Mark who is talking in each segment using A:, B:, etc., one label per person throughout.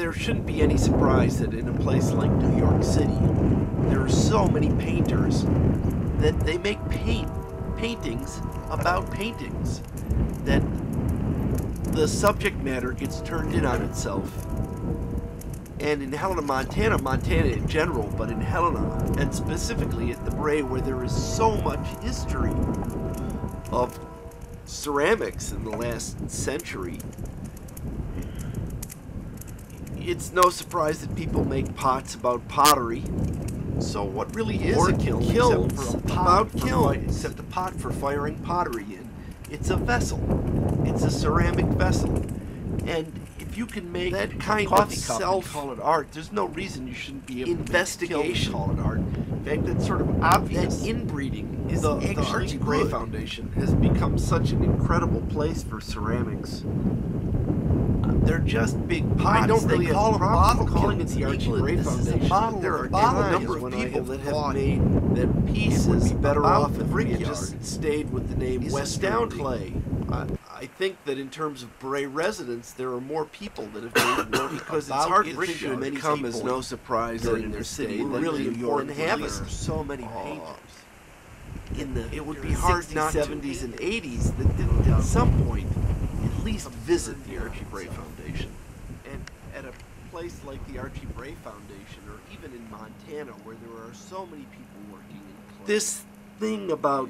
A: there shouldn't be any surprise that in a place like New York City, there are so many painters that they make paintings about paintings, that the subject matter gets turned in on itself. And in Helena, Montana in general, but in Helena, and specifically at the Bray, where there is so much history of ceramics in the last century, it's no surprise that people make pots about pottery. So what really is a kiln except a pot for firing pottery in? It's a vessel. It's a ceramic vessel. And if you can make that kind of call it art, there's no reason you shouldn't be able investigation to call it art. In fact, that's sort of obvious. That inbreeding is the Archie Bray Foundation has become such an incredible place for ceramics. They're just big pots. I don't really call them bottle calling it the Archie Bray Foundation. There are a number of people that have made that pieces better off if we just stayed with the name Western Clay. I think that in terms of Bray residents, there are more people that have made work because it's hard to think of many come as no surprise that in their city that really important inhabitants. So many painters. It would be hard not 70s and 80s that didn't at some point at least visit the Archie Bray Foundation. And at a place like the Archie Bray Foundation, or even in Montana, where there are so many people working in clay. This thing about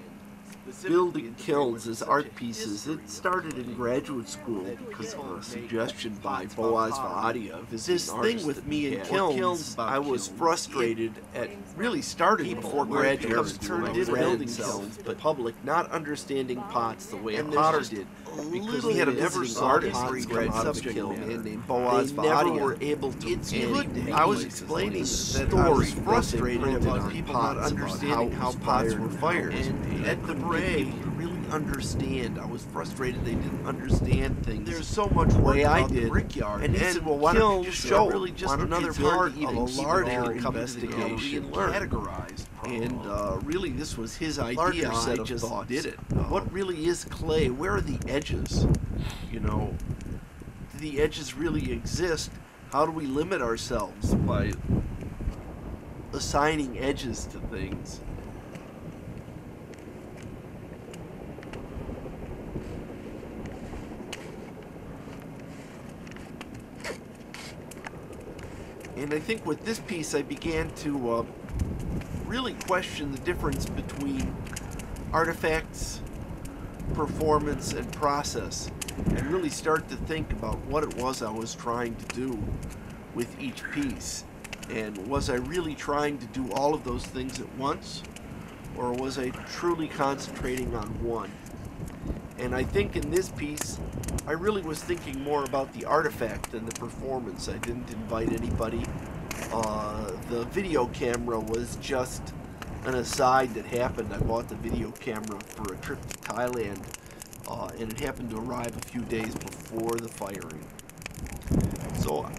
A: building kilns as art pieces, it started in graduate school because of a suggestion by Boaz Vahadia. This thing with me in kilns, I was frustrated at really starting before graduate school. Turned into building kilns, but public not understanding pots the way a potter did. Because we had a visiting artist subject man named Boaz Vahadia. They never were able to. It's good. I was explaining that I was frustrated about people not understanding how pots were fired. And at the Bray, really understand. I was frustrated they didn't understand things. There's so much work about the Brickyard. And he said, well, why don't you just show really just another part of a larger investigation categorized. And really, this was his idea. I just did it. What really is clay? Where are the edges? You know, do the edges really exist? How do we limit ourselves by assigning edges to things? And I think with this piece, I began to really question the difference between artifacts, performance, and process, and really start to think about what it was I was trying to do with each piece. And was I really trying to do all of those things at once, or was I truly concentrating on one? And I think in this piece, I really was thinking more about the artifact than the performance. I didn't invite anybody. The video camera was just an aside that happened. I bought the video camera for a trip to Thailand, and it happened to arrive a few days before the firing. So